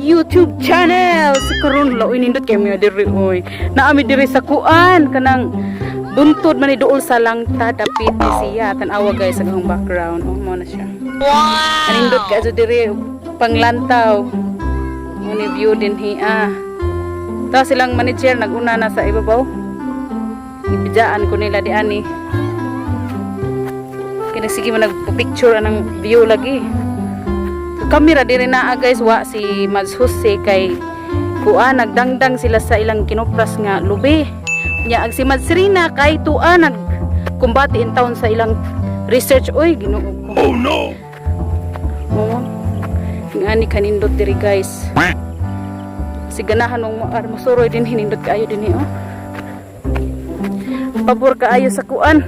YouTube channel. Sa karon laoy nindot kay mi diri oy. Naami diri sa kuan kanang buntod man ni duol sa langta dapit ni siya. Tan-awa guys sa gahong background. Oh mo na siya. Wow. Nindot ka diri panglantaw. Mo ni view din hiya. Ta silang manager naguna na sa ibabaw. Ibidaan ko nila di ani. Kaya sige mo nagpicture anang view lagi. Kamera diri naa guys wa si Mads Jose kay kuan nagdangdang sila sa ilang kinopras nga lubi. Nya ag si Mads Rina kay tuan nagkumbati in town sa ilang research oy Ginoo ko. Oh no. Oh. Ngani kanindot diri guys. Si ganahan mong masuroy din hinindot kaayo dinhi oh. Pabor kaayo sa kuan.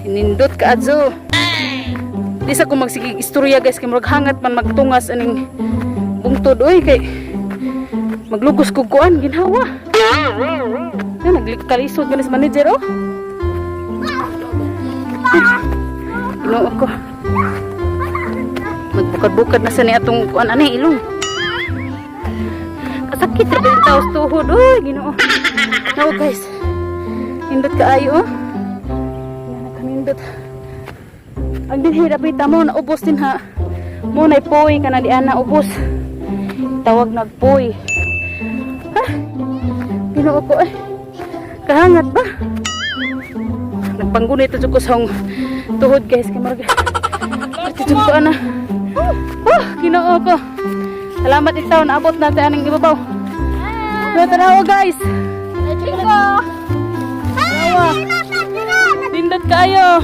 Hinindot ka adso. Di sa ko magsigig istorya guys kay maghangat man magtungas aning bungtod oy kay maglugos kog kuan ginhawa. Na naglikalisod ganis manager oh. Ginoo ko. Magbukad-bukad na sa ni atong kuan ani ilong. Kasakit ra ba taos tuhod oy Ginoo. Now guys. Hindot kaayo oh. Kanindot. Ang dinhi dapita mo na ubos din ha. Mo nay poy kana di ana ubos. Tawag nagpoy. Ha? Ginoo ko eh. Kahangat ba? Nagpanggunit ito ko sa tuhod guys kay marga. Ito ko ana. Ginoo ko. Salamat itaw naabot na sa aning ibabaw. Tanawa guys. Chico. Tanawa. Tindot kayo.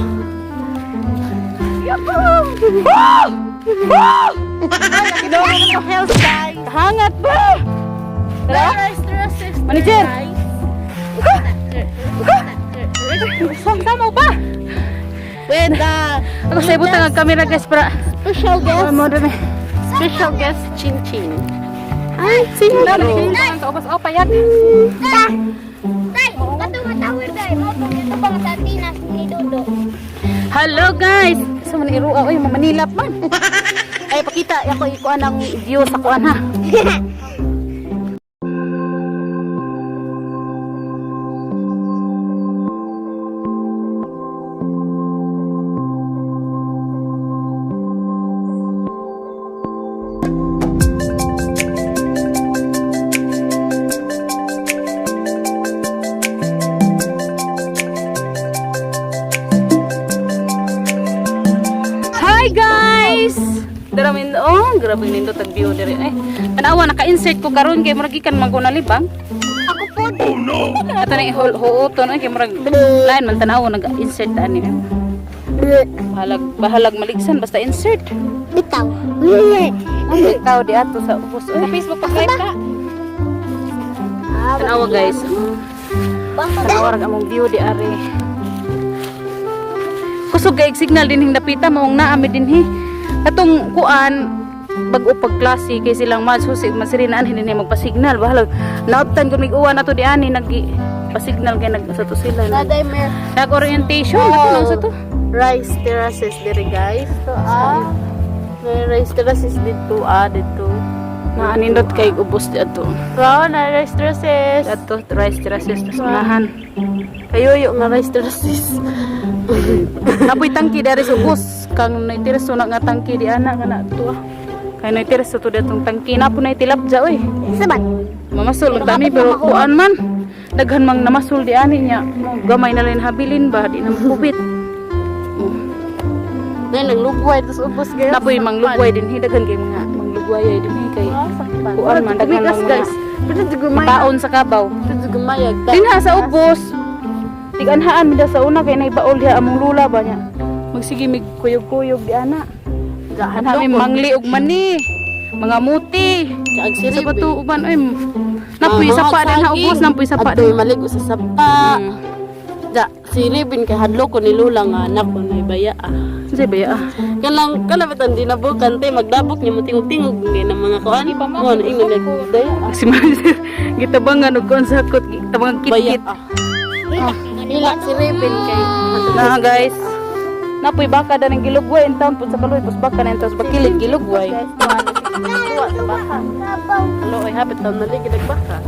Hangat ba? Manager. Sama ba? Wenda. Ako sa ibutang ang kamera guys para Special guest. Special guest Chin Chin. Ay, sino na? Kaubas o payat. Tay, kato matawir day. Mo pag ito pang Satinas ni Dodo. Hello guys. Sa man irua oy mamanilap man. Ay pakita ako ikuan ang view sa kuan ha. Hi guys. Daramin oh, grabe nindot ang view diri. Ay, tanawa naka-insert ko karon kay murag ikan maguna libang. Ako po. Oh no. Ato na huuton ay kay murag lain man tanawa nag-insert ani. Bahalag maligsan basta insert. Bitaw. Ang bitaw di ato sa ubos. Sa Facebook pa live ka. Tanawa guys. Tanawa ra among view di ari. Kusog kay signal din hing napita maong naami dinhi. Katong kuan bag-o pagklase kay silang Mads Jose masirinaan hindi niya magpa-signal bahalag naabtan kun mig-uwan nato di ani nag-pasignal kay nagsato sila. Naday mer. Nag-orientation nato sa to. Rice terraces diri guys. So may rice terraces dito dito. Naanindot kay ubos di ato. Wow, na rice terraces. Ato rice terraces sa unahan. Kayo nga rice terraces. Napoy tangki dari sa ubos kang naitiraso na nga tangki di ana kana to. Kay naitiraso to datong tangki na po na itilapja oy. Saban. Mamasul dami pero kuan man daghan mang namasul di ani nya. Gamay na lang habilin ba di na makubit. Nay naglugway tas ubos guys. Napoy manglugway din daghan kay mga manglugway din kay kuan man daghan mang guys. Pero jugumayag. taon sa kabaw. Pero jugumayag. Dinha sa ubos. Tiganhaan mi da sa una kay naibaol diha among lula ba nya. Magsige mig kuyog-kuyog di ana. Gahan Hanami mangli og mani. Mga muti. Sa bato uban oy. Napoy sapa din ha ubos nampoy sapa Adoy din. maligo sa sapa. Ja, si Ribin kay hadlo ko ni Lula nga anak ko na ibaya. Say baya. Kanang kalabatan di na bukan te magdabok niya mo tingog-tingog ngay ng mga kuan. Mo na ingon nagday. Si Master gitabangan og kon sakot gitabangan Baya. kit-kit. Hila si Ribin kay Na guys. Napoy baka da ng gilugway in town pud sa Kaloy pus baka na entos bakilid gilugway. Guys, tuwa sa baka. Hello, ay hapit daw naligid ang baka.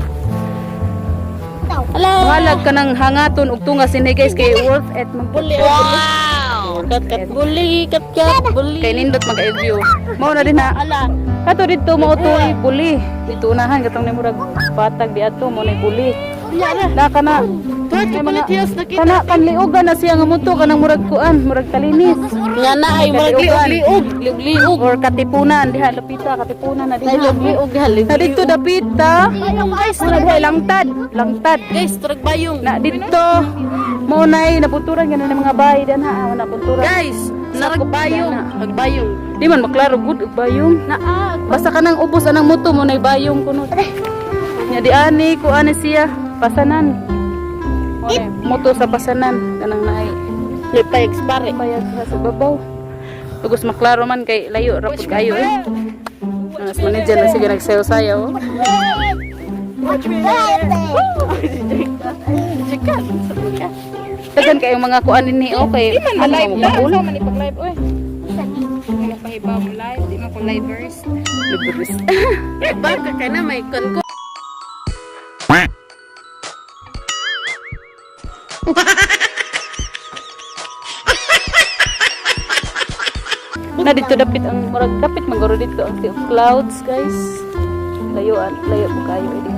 Hello. Mahalag ka ng hangaton ug tunga sini guys kay worth it man pud. Wow! Kat buli, kat buli. Kay nindot mag-review. Mao na din na. Ala. Kato dito mao toy buli. Dito unahan katong ni murag patag di ato mo nay buli. Na kana. May mga kana kanliugan na siya nga muto kanang murag kuan, murag kalinis. Nga na ay murag liog. Or katipunan diha lapita katipunan na diha. Liog halin. Na dito dapita. Guys, Muna diha langtad. guys, turag bayong. Na dito mo nay napunturan ganun ng mga bahay dan ha, napunturan. Guys, naragbayong. Nagbayong. Di man maklaro gud og bayong. Naa. Basta kanang ubos anang muto mo nay bayong kuno. Nya di ani ko ani siya pasanan. Okay, moto sa pasanan kanang naay Lipay expire. bayad sa babaw. Tugos maklaro man kay layo ra pud kayo eh. Mas manager na sige nagsayaw-sayaw. Tagan kayong mga kuan dinhi okay. Ano live na ulo man ipag-live oy. Ano pahibaw mo live, di mo ko livers. Livers. Baka ka na may kon. Na dito dapit ang murag dapit magoro dito ang Sea of Clouds guys. Layo po kayo ini.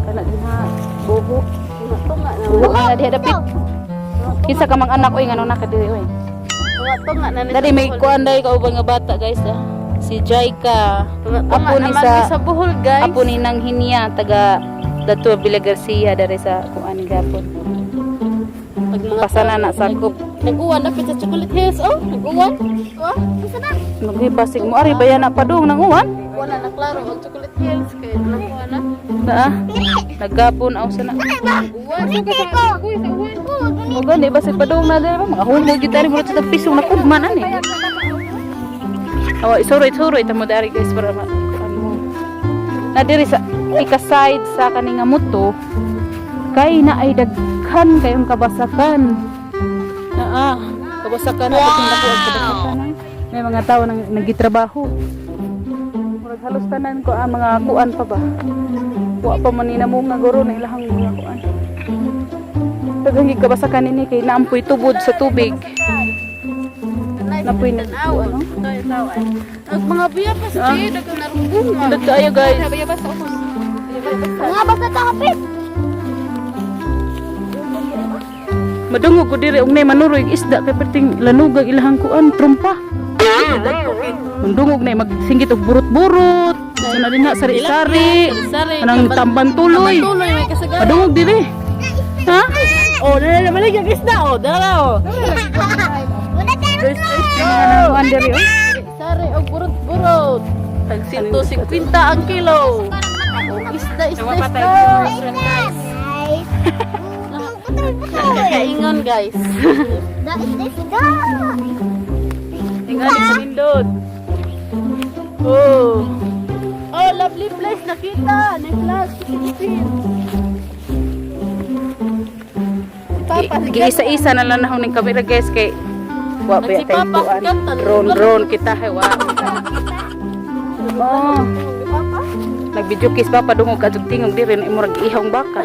Kana din ha buho. Tunga na. Buho na diha dapit. Kinsa ka mang anak oy ngano na ka diri oy. Tunga na. Dari may kuan dai ka ubang nga bata guys ah. Si Jaika. Apo ni sa buhol guys. Apo ni Nang Hinya taga Dato Villa Garcia dari sa kuan gapon. Pag mga Pasana na sakop. nag-uwan na sa Chocolate Hills. Oh, nag-uwan. Oh, isa na. Maghipasig mo ari bayan na padung nang uwan. Wala na klaro ang Chocolate Hills kay nag-uwan na. Na nagapon aw sana. Uwan sa uwan. O gani basig padung na diri ba mga humog gyud dari mo sa piso na kugman ani. Awa isuroy tamo dari guys para ano. Na diri sa ika-side sa kaninga muto kay na ay daghan kayong kabasakan. Kabasakan na pati dako ang kabasakan. May mga tao nang nagitrabaho. Murag halos tanan ko ang mga kuan pa ba. Wa pa man nina mo nga guro na ilahang mga kuan. Tagang kabasakan ini kay naampoy tubod sa tubig. Napoy na ano? Ang mga biyabas kay dagang narubungan. Dito ayo guys. Biyabas ako. Mga bata tapit. Madungog ko diri og nay manuroy isda kay perting lanugag ilahang kuan trumpa. Mandungog nay magsinggit og burot-burot. Sana din na sari-sari. Anang tamban tuloy. Tuloy may kasagaran. Madungog diri. Ha? Oh, dala naman ang isda oh. Dala oh. Ano kuan diri oh? Sari og burot-burot. Tag 150 ang kilo. Isda. Kaingon guys. Tingali sa nindot. Oh, lovely place nakita. Next Giisa-isa na lang nahon ning kamera guys kay wa ba kay Nagsipapa, kuan. kanta. Drone kita hay wa. Oh. Nag-video kiss pa padungog kadtong tingog diri na imurag ihong baka.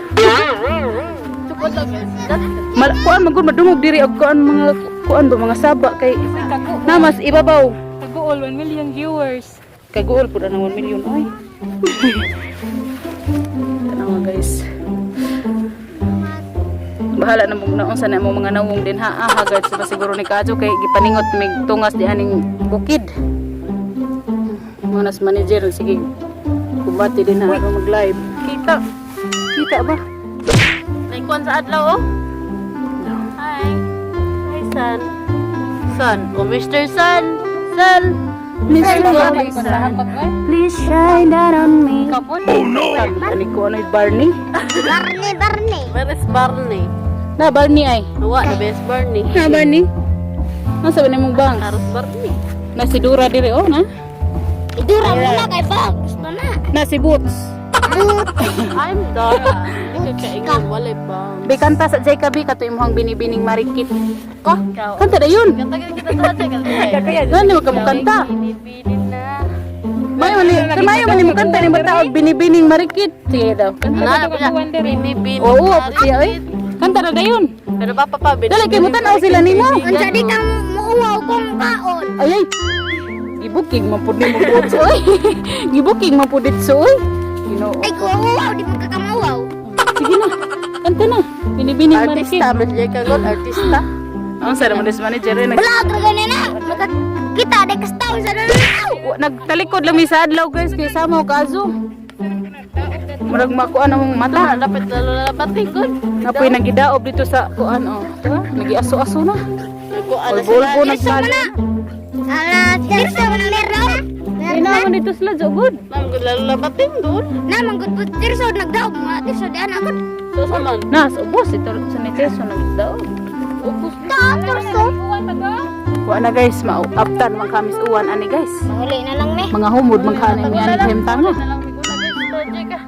Kuan magud madungog diri og kuan ba mga saba kay namas ibabaw. Kaguol 1 million viewers. Kaguol pud ang 1 million oy. Tanawa guys. Bahala na mong naon sa na mga nawong din ha hagad sa siguro ni Kadyo kay gipaningot mig tungas di aning bukid. Manas manager sige kumbati din na ako mag-live. Kita ba? Naikuan sa adlaw oh. Hi. Hi son. Son. Oh Mr. Son. Son. Mr. Son. Please shine down on me. Oh no. Ani ko ano Barney? Where is Barney? Na Barney ay. Nawa na best Barney. Na Barney. Nasa ba nimong bang? Aros Barney. Na si Dura diri oh na. Idura mo na kay Bang. Gusto na. Na si Boots. I'm Dora. Kaingon, wala ba? Bi kanta sa Jay Kabi kato imong binibining marikit. Ko? Ikaw. Kanta na yun. Kanta kita sa atin. Kaya Ano mo kanta? binibinin na. Mayo man mo kanta ni bata binibining marikit. Sige daw. Ano pala? Binibinin. Oo, siya oy. Kanta na dayon. Pero papa pa, Dali kay mo tan-aw sila nimo. Unsa di kang muuwaw kong kaon? Ay ay. Gibuking man pud nimo buot oy. Gibuking man pud ditso oy. Ginoo. Ay ko uuwaw di mo kakamawaw. Sige na. Kanta na. Binibining marikit. Artista, mas jay kagot, artista. Ang sa mo manager nag Vlog ra gani na. Maka kita de kastaw sa dalaw. nagtalikod lang mi sa adlaw guys kay sama ko kazo. Murag makuan among mata. Dapat lalabatin ko. Napoy nagidaob dito sa kuan oh. Diba? Nagiaso-aso na. Nagkuan na Bulbo sila. nagbalo. Ala, tirso man meron. Inaman dito sila jogod. Nang lalabatin doon. Na manggod po tirso nagdaog mga tirso di ana gud. So, saman. Nas ubos ito sa niteso nagdaob. Ubus. Ta tirso. Wa na guys, mauptan man kamis uwan ani guys. Mahuli na lang me. Mga humod man kanin mi ani hemtanga. Nalang may guna guys. Project ka.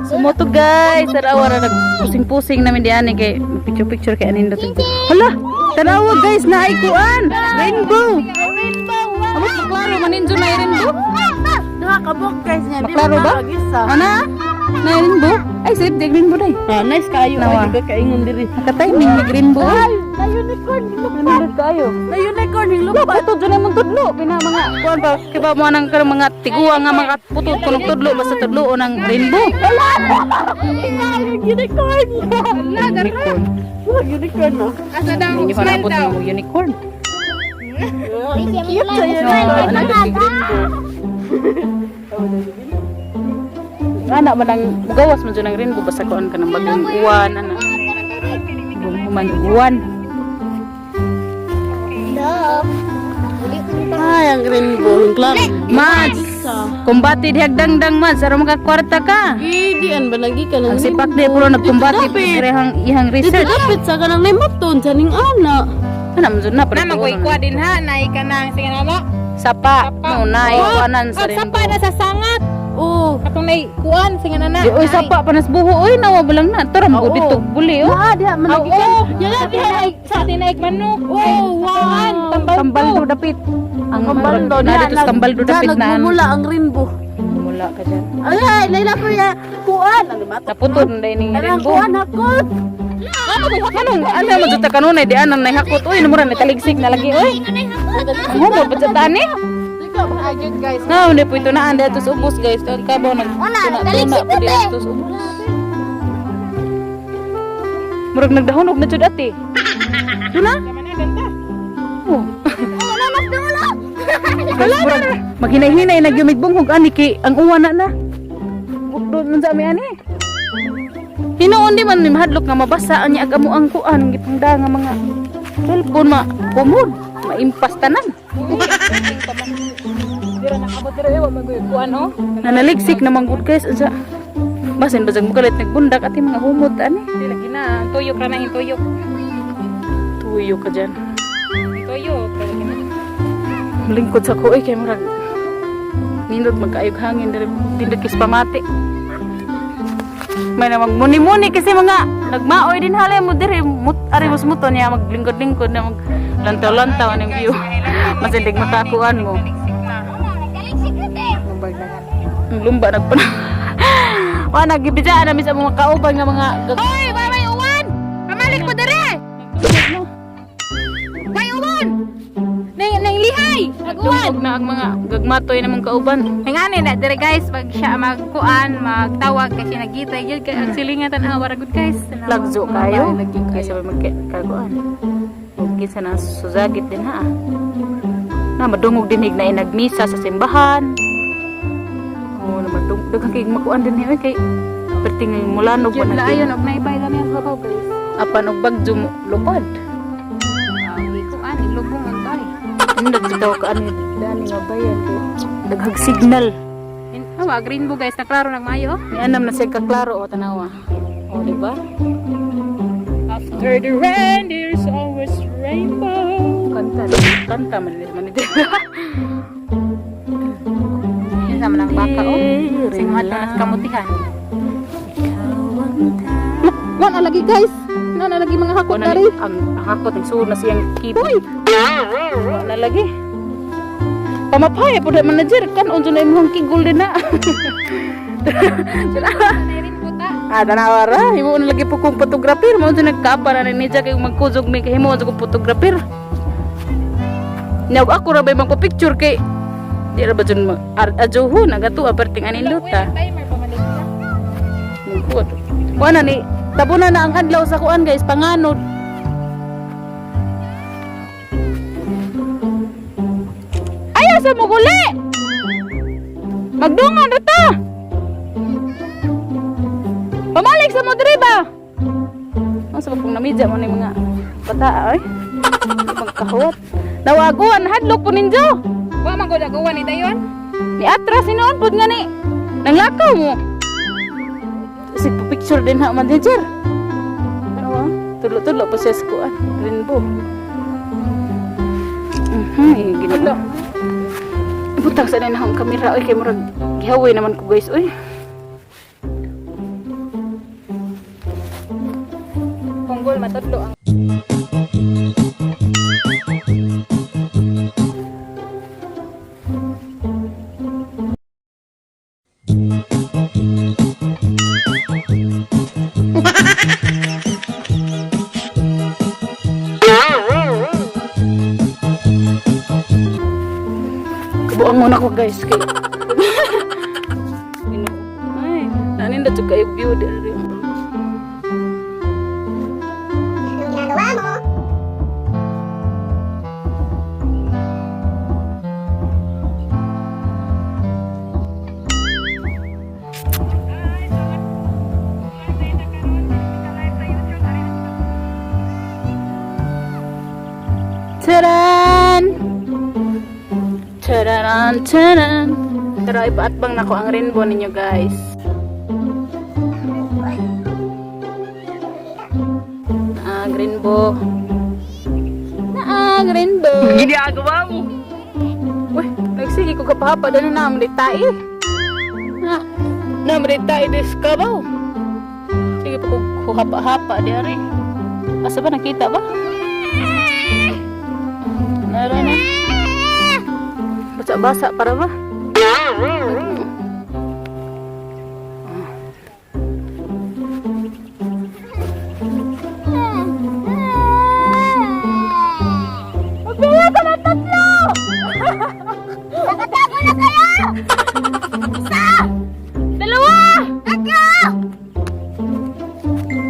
Sumoto guys, tanawa na nagpusing-pusing namin diyan kay picture kay anin daw. Hala, tanawa guys na ay kuan. Rainbow. Amo klaro maninjo na rainbow. Duha ka book guys niya. Di Maklaro ba? mag-isa. Ana? Na rainbow? Ay sip di rainbow dai. Ah, nice kayo. Nawa. Ay, di ka kaingon diri. Naka-timing ni rainbow. Na unicorn. Nandito kayo. Na unicorn. Lo, patod dyan naman tudlo. Pina mga, kuhan pa, kiba mo nang karang mga tiguwa nga mga putod ko ng tudlo, basta tudlo o ng rainbow. Unicorn. Unicorn. Unicorn no. Hindi ko na puto ng unicorn. Cute sa yun. Ano yung rainbow? Ana man ang gawas man dyan ng rainbow, basta kuhan ka ng bagong uwan, ano. Human uwan. Ay, ang rainbow. Yung klaro. Mads, kumbati di hagdangdang Mads, araw magkakwarta ka. Gidian ba lagi ka Ang ng sipak di puro nagkumbati ihang Dito research. dapat sa kanang limaton sa ning ana. Ano mo dyan na? Na magkuha din ha, naay ka na sige na no. Sapa, muna, iwanan sa rainbow. Sapa na sa sangat. Oh. Katong nay kuan sige na na. Di, oy, sapa, panas buho, oy, nawa balang na. Taram ko Oo. dito, buli, oh. Ah, diha man lagi ka. Oo, yan sa atin ay manok. Oh, wow. Kambaldo dapit. Ang Kambaldo na dito sa kambaldo dapit na. nagmumula ang rainbow. Mula ka dyan. Ay, layla ko ya. Kuan, ano ba? Naputod na ini Kanang rainbow. kuan hakot. Anong, ano mo dito kanunay, di anang nahakot, oy, namuran na taligsik na lagi, oy. Ang humod, ba't sa tani? Ikaw ba agad guys? Na, hindi po ito na, andi atos ubos, guys. Ang kabaw, nagtuna po di atos ubos. Murag nagdahonog na jud ate. Tuna? Oh. Murag maghinay-hinay nagyumigbunghog ani kay ang uwan na. Bukdod man sa ami ani. Hinuon di man ni mahadlok nga mabasa ang ag amo ang kuan gipangda nga mga cellphone kumod, maimpas tanan. Dira nakabot dira ewa magkuan oh. Nanaligsik naman gud guys unsa. Basin basag mo kalit nagbundak ati mga humot ani. Di lagi na tuyok ra na tuyok. Tuyo ka dyan. Tuyok ra lagi na. Malingkod sa ko kay murag nindot magkaayog hangin diri tindakis pamati. May na magmuni-muni kasi mga nagmaoy din halay mo diri ari mo smuton niya maglingkod-lingkod na mag lantaw-lantaw ang view. Masindig makakuan mo. Ang lumba nagpana. Wa nagibidaan na sa mga kauban nga mga Hoy, may uwan. Pamalik mo dere. May uwan. Nang lihay. Nagduog na ang mga gagmatoy na mga kauban. Ngani na dire guys, pag siya magkuan, magtawag kasi nagitay gyud kay ang silingan tan-awa ra gud guys. Lagzo kayo. Kaysa ba magkakuan. Okay sa nang susagit din ha. Na madungog dinig na inagmisa sa simbahan. Oh, na madungog kay makuan din niya kay perting mulanog pa Jud na. ayon og naipay lang yung babaw guys. Apan og bagyo mo lupad. Kuan ilubong ang tay. Nindot bitaw ka ani dani nga bayan kay daghag signal. Awa green bo guys, na klaro nang mayo. Ni anam na siya kaklaro o tanawa. O di ba? After the rain there's always rainbow. Kanta man ni. Yun sa manang baka o. Sing hata na kamutihan. Wala lagi guys. Wala lagi mga hakot Wala dari. ang hakot ang suod na siyang kiboy. Wala lagi. Pamapaya po na manager kan unsa na imong kigol din na. Tanawara, himo na lagi po kong photographer, mo unsa nagkaapa na ni kay magkuzog mi kay himo unsa kong photographer. Nyag ako ra bay magpa-picture kay di ra ba jud ajuho nagato aperting anin luta. Mungkot. Kuana ni tabunan na ang adlaw sa kuan guys, panganod. Ayaw sa muguli. Magdungan ra ta. Pamalik sa mo diri ba? Ang sabag kong namidya mo ni mga bata ay. Magkahawat. Nawaguan hadlok po ninyo. Wa man gud agawan ni dayon. Ni atras sinon pud nga ni. Nanglakaw mo. Si picture din ha manager. Ano ba? Tulo-tulo pa siya sa kuan. Rainbow. Ginalo. Butang sa na akong kamera oy kay murag gihaway naman ko guys oy. Punggol matudlo ang Kabuang muna ko guys kay ay nanin na jud kayo view diri. Ginagawa mo? Taran! Tararan, taran! Pero ipaatbang na ko ang rainbow ninyo guys. Rainbow. Rainbow. Ginagawa mo. Uy, nagsige ko kapahapa dahil na amritai. Ha? Na amritai des kabaw. Sige pa ko hapa-hapa diari. Asa ba nakita ba? Nara na. Basa-basa para ba? Magbilang ka ng tatlo! Nakatago na kayo! Isa! Dalawa! Tatlo!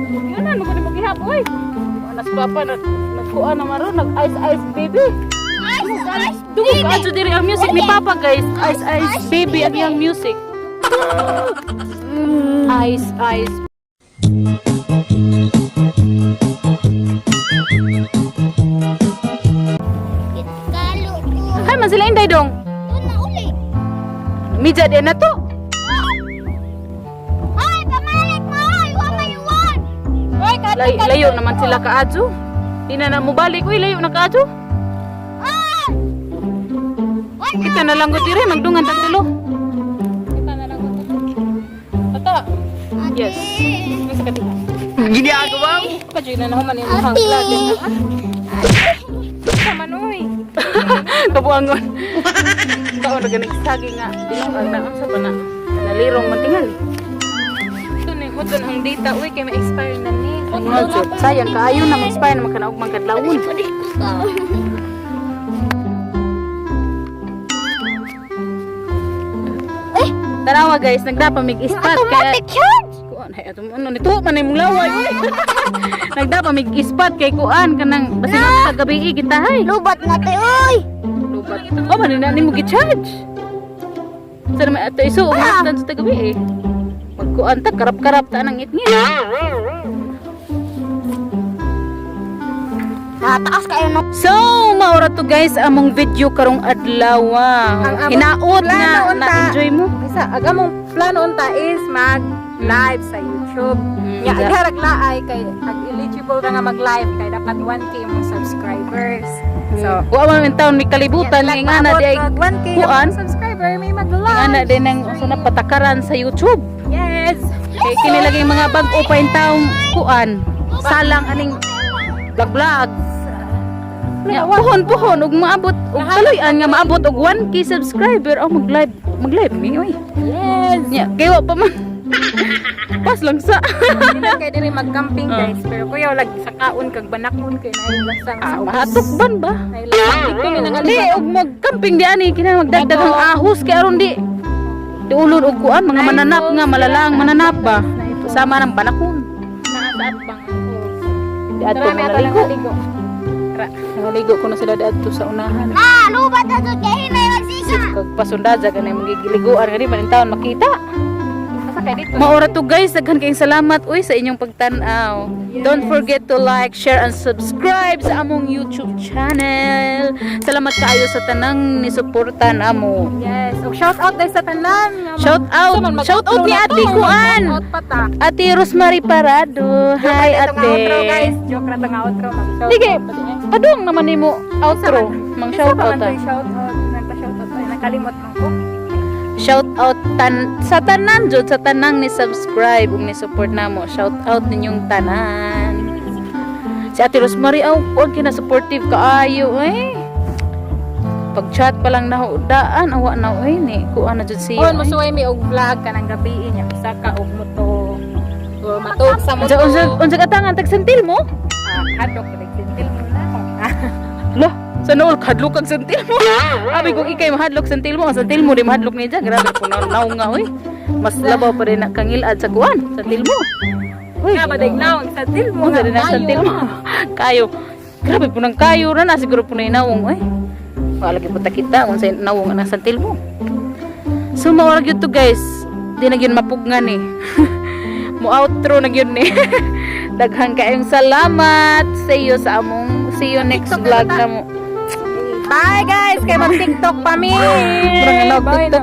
Yun na, nung mo gihap, uy. Anas papa, nagkuha na maroon, nag-ice-ice baby. Ice! Dugay ka ato diri ang music ni Papa guys. Ice baby ang yang music. Ice. Kalo ko. Hay man sila inday dong. Doon na uli. Midya din na to. Ay, pamalik mo! Iwan mo iwan! Ay, Layo naman sila ka adto. Di na mo balik, uy, layo na ka adto. Kita na lang ko diri magdungan tag tulo. kita na lang gud. Ata. Yes. Sa katiha. Ginagawa mo. Kadyo na naman yung hang lagi na. Sama noy. Kabuangon. Kao na ganing sagi nga. Dinong na sa bana. Nalirong man tingali. Ito na yung uton ang data. Uy, kaya ma-expire na ni. Sayang kaayo na mag-spy na magkanaog magkadlawon. Tarawa guys, nagdapa mig-ispat kaya kuan hay ato ano nito man imong laway. Nagdapa mig-ispat kay kuan kanang basin sa gabi kita hay. Lubat na tayo, oy! Lubat. Oh man na nimo gi-charge. Sa naman ato iso umastan sa gabi eh. Kuan ta karap-karap ta nang ngit-ngit. Taas kayo no. So, maura to guys among video karong adlaw. Hinaot nga na-enjoy mo. Isa, ang among plano unta is mag-live sa YouTube. Ya, yeah. agharag laay kay eligible ra nga mag-live kay dapat 1k mo subscribers. So, wa man man taon may kalibutan nga na di ay 1k kuan. na subscriber may Nga mag-live. na din ang usa na patakaran sa YouTube. Yes. Kay kini lagi mga bag-o pa in taong kuan. Salang aning vlog. Ya, puhon ug maabot ug kaloy-an nga maabot og 1k subscriber o mag-live mi oy. Yes. Nya kay wa pa man. Pas lang sa. Hindi na kayo diri mag-camping guys, pero kuya lag sa kaon kag banakon kay naay lasang sa ubos. Mahatukban ba? Naay lasang kami nang Di og mag-camping di ani kina magdagdag ang ahos kay aron di ulod og kuan mga mananap nga malalang mananap ba. Sama ng banakon. naasaat bang Di ato Marami ato lang maligo. Naligo ko na sila dito sa unahan. Ah, lubat na to kay hinay magsika. Kag pasundadza kanay magigiliguan kani man taon makita. Asa kay dito? Maura to guys, daghan kayong salamat uy sa inyong pagtan-aw. Don't forget to like, share and subscribe sa among YouTube channel. Salamat kaayo sa tanang ni suporta namo. Yes. Og shout out dai sa tanan. Shout out ni Ate Kuan. Out pa ta. Ate Rosemary Parado. Hi Joke na itong outro, ate. guys. Joke na itong outro. Mag-shout Sige, out. padung naman nimo outro. Mang shout out ay. Shout out. Nagpa-shout out ay. Nakalimot man ko. Shout out sa tanan jud sa tanang ni subscribe ug ni support namo. Shout out ninyong tanan. Si Ate Rosemary huwag kina supportive kaayo eh. Pag chat pa lang nahudaan awa na oy ni kuan na jud siya. On musuway mi og vlog kanang gabi niya saka og moto. O matug sa moto. Unsa katangan tag sentil mo? Hadok kay sentil mo na. Lo, sa nool kadlok kag sentil mo. Abi kung ikay mahadlok sentil mo, ang sentil mo di mahadlok ni Jack. Grabe po naw nga oy. Mas labaw pa rin na kangilad sa kuan, sentil mo. Uy, Nga ba dignaw ang sentil mo? mo sa rin ang sentil mo. Kayo. Grabe po ng kayo ra na siguro po na inawong oy. Wala gyud ta kita kung sa nawong ang sentil mo. So mawag yun to guys. Di na yun mapugnan eh. Mo outro na yun eh. Daghan kayong salamat sa iyo sa among see you next vlog na mo. Bye guys, kay mag TikTok pa mi.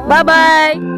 Bye bye.